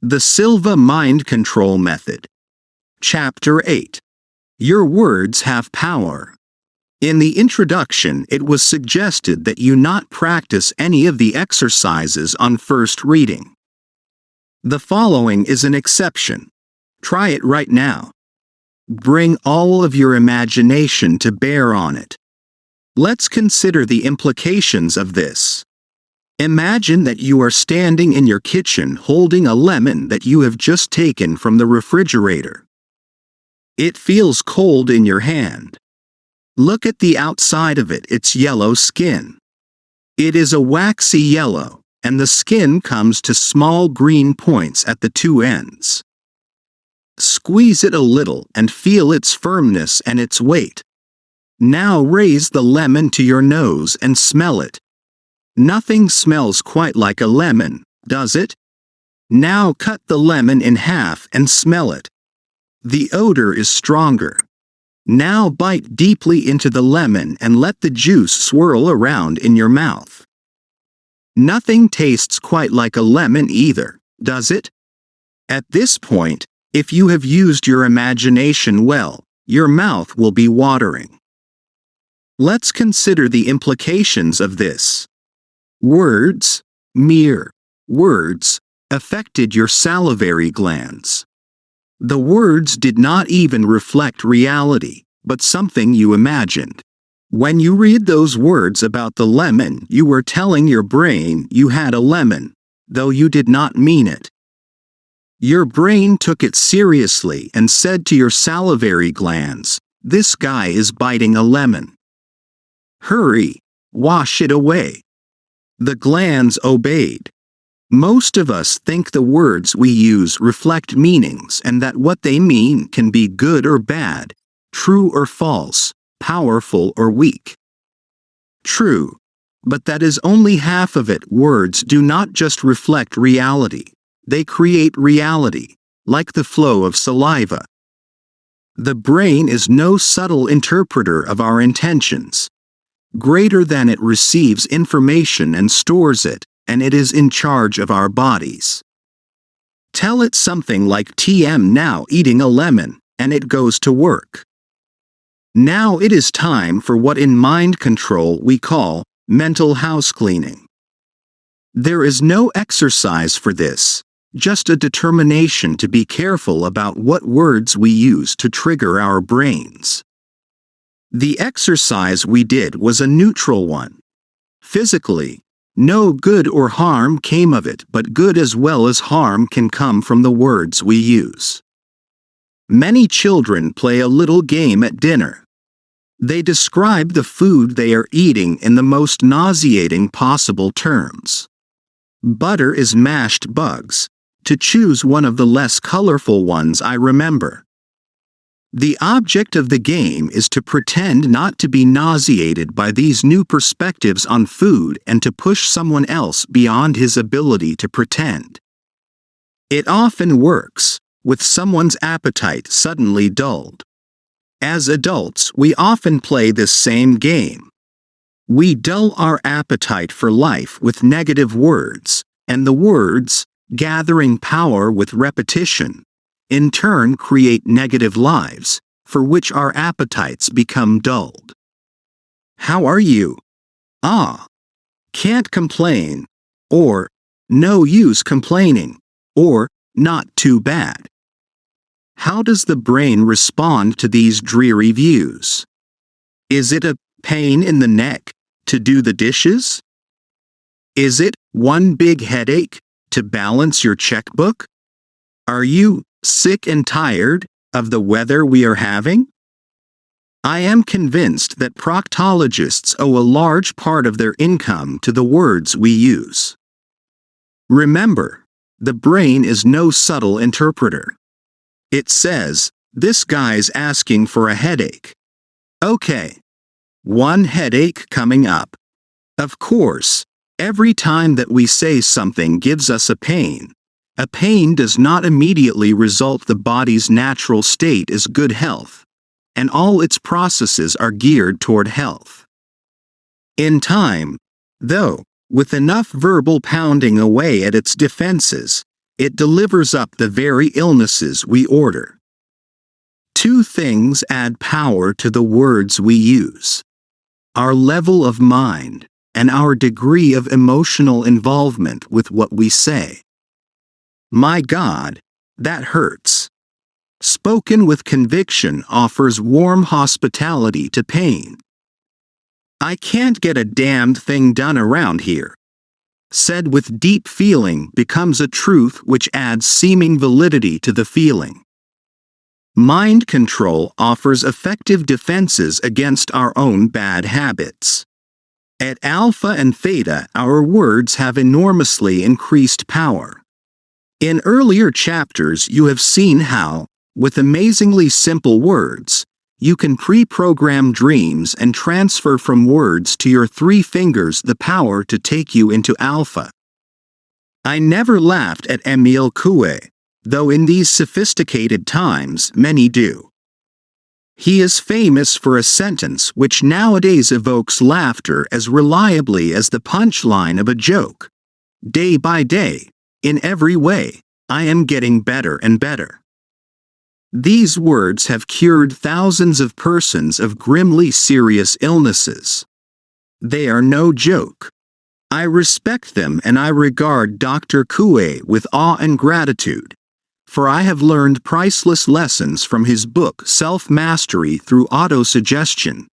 The Silva Mind Control Method. Chapter 8. Your words have power. In the introduction, it was suggested that you not practice any of the exercises on first reading. The following is an exception. Try it right now. Bring all of your imagination to bear on it. Let's consider the implications of this. Imagine that you are standing in your kitchen holding a lemon that you have just taken from the refrigerator. It feels cold in your hand. Look at the outside of it, its yellow skin. It is a waxy yellow, and the skin comes to small green points at the two ends. Squeeze it a little and feel its firmness and its weight. Now raise the lemon to your nose and smell it. Nothing smells quite like a lemon, does it? Now cut the lemon in half and smell it. The odor is stronger. Now bite deeply into the lemon and let the juice swirl around in your mouth. Nothing tastes quite like a lemon either, does it? At this point, if you have used your imagination well, your mouth will be watering. Let's consider the implications of this. Words, mere words, affected your salivary glands. The words did not even reflect reality, but something you imagined. When you read those words about the lemon, you were telling your brain you had a lemon, though you did not mean it. Your brain took it seriously and said to your salivary glands, "This guy is biting a lemon. Hurry, wash it away." The glands obeyed. Most of us think the words we use reflect meanings and that what they mean can be good or bad, true or false, powerful or weak. True, but that is only half of it. Words do not just reflect reality, they create reality, like the flow of saliva. The brain is no subtle interpreter of our intentions. Greater than it receives information and stores it, and it is in charge of our bodies. Tell it something like "TM now eating a lemon," and it goes to work. Now it is time for what in mind control we call mental house cleaning. There is no exercise for this, just a determination to be careful about what words we use to trigger our brains. The exercise we did was a neutral one. Physically, no good or harm came of it, but good as well as harm can come from the words we use. Many children play a little game at dinner. They describe the food they are eating in the most nauseating possible terms. Butter is mashed bugs, to choose one of the less colorful ones I remember. The object of the game is to pretend not to be nauseated by these new perspectives on food and to push someone else beyond his ability to pretend. It often works, with someone's appetite suddenly dulled. As adults, we often play this same game. We dull our appetite for life with negative words, and the words, gathering power with repetition, in turn create negative lives, for which our appetites become dulled. How are you? Ah. Can't complain, or no use complaining, or not too bad. How does the brain respond to these dreary views? Is it a pain in the neck to do the dishes? Is it one big headache to balance your checkbook? Are you sick and tired of the weather we are having? I am convinced that proctologists owe a large part of their income to the words we use. Remember, the brain is no subtle interpreter. It says, "This guy's asking for a headache." Okay. One headache coming up. Of course, every time that we say something gives us a pain does not immediately result. The body's natural state is good health, and all its processes are geared toward health. In time, though, with enough verbal pounding away at its defenses, it delivers up the very illnesses we order. Two things add power to the words we use: our level of mind and our degree of emotional involvement with what we say. My God, that hurts. Spoken with conviction offers warm hospitality to pain. I can't get a damned thing done around here. Said with deep feeling becomes a truth which adds seeming validity to the feeling. Mind control offers effective defenses against our own bad habits. At Alpha and Theta, our words have enormously increased power. In earlier chapters, you have seen how, with amazingly simple words, you can pre-program dreams and transfer from words to your 3 fingers the power to take you into Alpha. I never laughed at Émile Coué, though in these sophisticated times many do. He is famous for a sentence which nowadays evokes laughter as reliably as the punchline of a joke. Day by day, in every way, I am getting better and better. These words have cured thousands of persons of grimly serious illnesses. They are no joke. I respect them and I regard Dr. Coué with awe and gratitude, for I have learned priceless lessons from his book Self-Mastery Through Autosuggestion.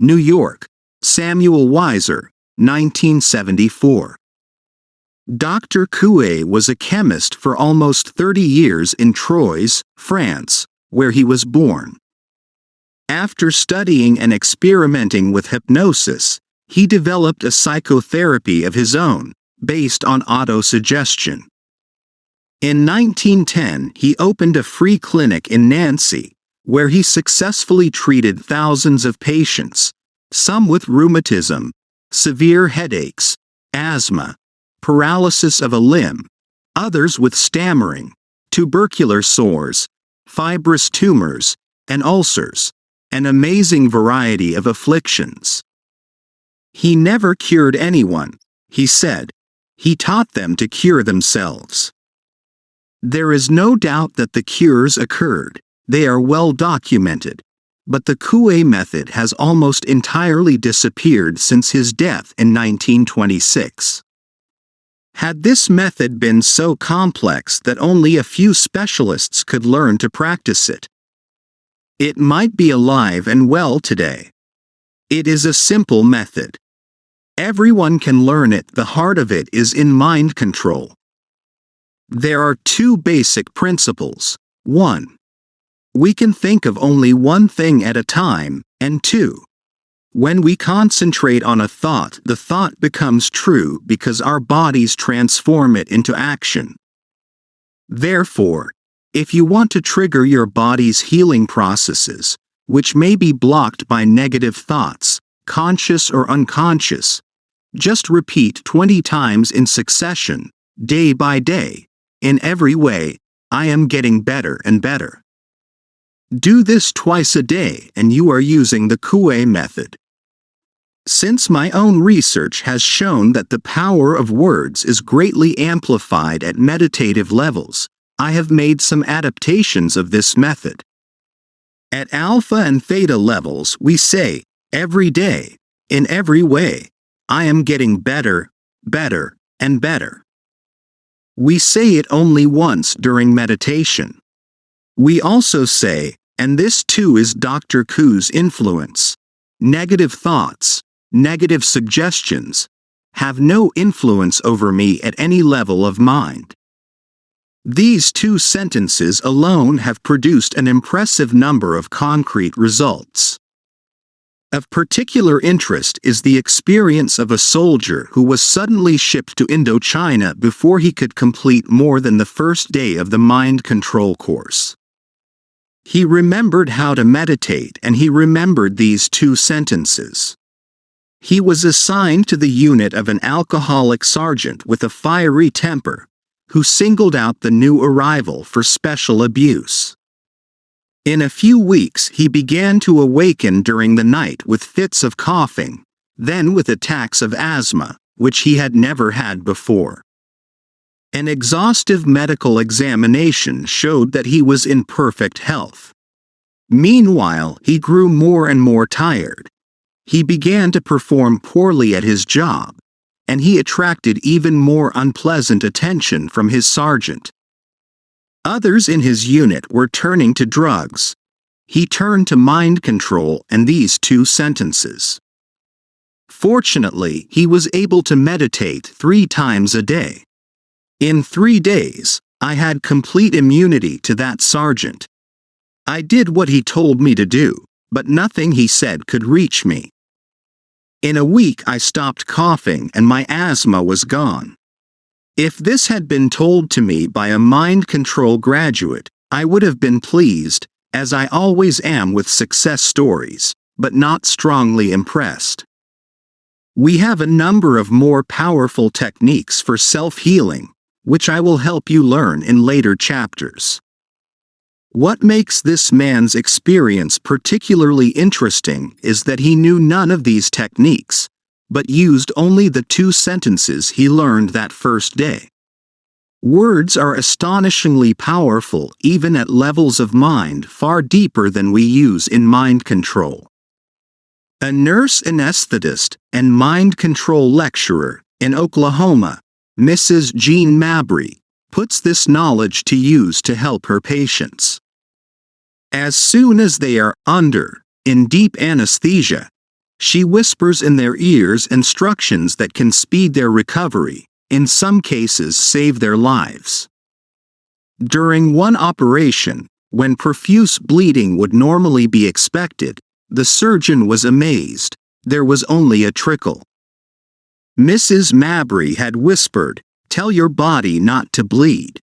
New York, Samuel Weiser, 1974. Dr. Coué was a chemist for almost 30 years in Troyes, France, where he was born. After studying and experimenting with hypnosis, he developed a psychotherapy of his own, based on autosuggestion. In 1910, he opened a free clinic in Nancy, where he successfully treated thousands of patients, some with rheumatism, severe headaches, asthma, paralysis of a limb, others with stammering, tubercular sores, fibrous tumors, and ulcers, an amazing variety of afflictions. He never cured anyone, he said. He taught them to cure themselves. There is no doubt that the cures occurred, they are well documented, but the Coué method has almost entirely disappeared since his death in 1926. Had this method been so complex that only a few specialists could learn to practice it, it might be alive and well today. It is a simple method. Everyone can learn it. The heart of it is in mind control. There are 2 basic principles. 1. We can think of only one thing at a time, and 2. When we concentrate on a thought, the thought becomes true because our bodies transform it into action. Therefore, if you want to trigger your body's healing processes, which may be blocked by negative thoughts, conscious or unconscious, just repeat 20 times in succession, day by day, in every way, I am getting better and better. Do this twice a day and you are using the Coué method. Since my own research has shown that the power of words is greatly amplified at meditative levels, I have made some adaptations of this method. At Alpha and Theta levels, we say, every day, in every way, I am getting better, better, and better. We say it only once during meditation. We also say, and this too is Dr. Coué's influence, negative thoughts, negative suggestions, have no influence over me at any level of mind. These 2 sentences alone have produced an impressive number of concrete results. Of particular interest is the experience of a soldier who was suddenly shipped to Indochina before he could complete more than the first day of the mind control course. He remembered how to meditate and he remembered these 2 sentences. He was assigned to the unit of an alcoholic sergeant with a fiery temper, who singled out the new arrival for special abuse. In a few weeks he began to awaken during the night with fits of coughing, then with attacks of asthma, which he had never had before. An exhaustive medical examination showed that he was in perfect health. Meanwhile, he grew more and more tired. He began to perform poorly at his job, and he attracted even more unpleasant attention from his sergeant. Others in his unit were turning to drugs. He turned to mind control and these two sentences. Fortunately, he was able to meditate 3 times a day. In 3 days, I had complete immunity to that sergeant. I did what he told me to do, but nothing he said could reach me. In a week I stopped coughing and my asthma was gone. If this had been told to me by a mind control graduate, I would have been pleased, as I always am with success stories, but not strongly impressed. We have a number of more powerful techniques for self-healing, which I will help you learn in later chapters. What makes this man's experience particularly interesting is that he knew none of these techniques, but used only the 2 sentences he learned that first day. Words are astonishingly powerful even at levels of mind far deeper than we use in mind control. A nurse anesthetist and mind control lecturer in Oklahoma, Mrs. Jean Mabry, puts this knowledge to use to help her patients. As soon as they are in deep anesthesia, she whispers in their ears instructions that can speed their recovery, in some cases save their lives. During one operation, when profuse bleeding would normally be expected, the surgeon was amazed. There was only a trickle. Mrs. Mabry had whispered, "Tell your body not to bleed."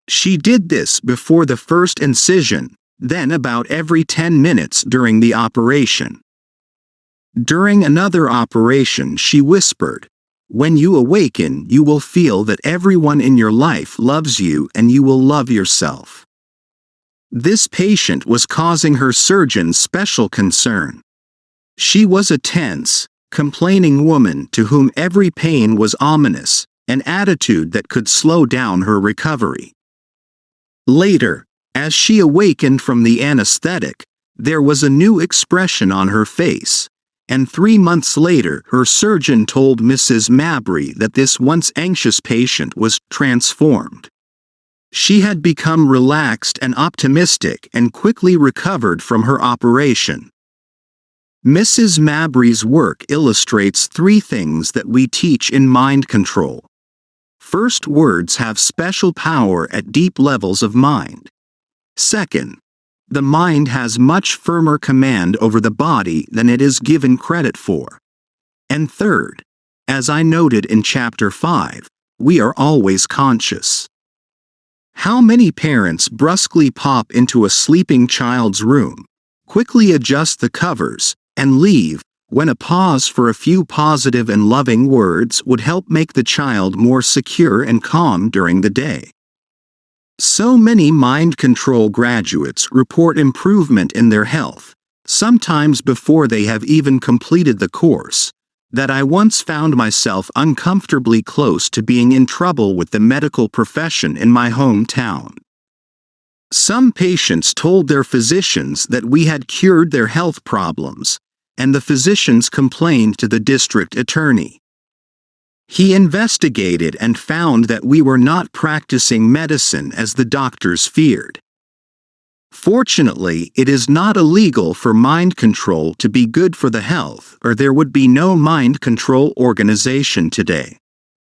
She did this before the first incision, then about every 10 minutes during the operation. During another operation she whispered, "When you awaken you will feel that everyone in your life loves you and you will love yourself." This patient was causing her surgeon special concern. She was a tense, complaining woman to whom every pain was ominous, an attitude that could slow down her recovery. Later, as she awakened from the anesthetic, there was a new expression on her face, and 3 months later her surgeon told Mrs. Mabry that this once anxious patient was transformed. She had become relaxed and optimistic and quickly recovered from her operation. Mrs. Mabry's work illustrates 3 things that we teach in mind control. First, words have special power at deep levels of mind. Second, the mind has much firmer command over the body than it is given credit for. And third, as I noted in Chapter 5, we are always conscious. How many parents brusquely pop into a sleeping child's room, quickly adjust the covers, and leave, when a pause for a few positive and loving words would help make the child more secure and calm during the day? So many mind control graduates report improvement in their health, sometimes before they have even completed the course, that I once found myself uncomfortably close to being in trouble with the medical profession in my hometown. Some patients told their physicians that we had cured their health problems, and the physicians complained to the district attorney. He investigated and found that we were not practicing medicine as the doctors feared. Fortunately, it is not illegal for mind control to be good for the health, or there would be no mind control organization today.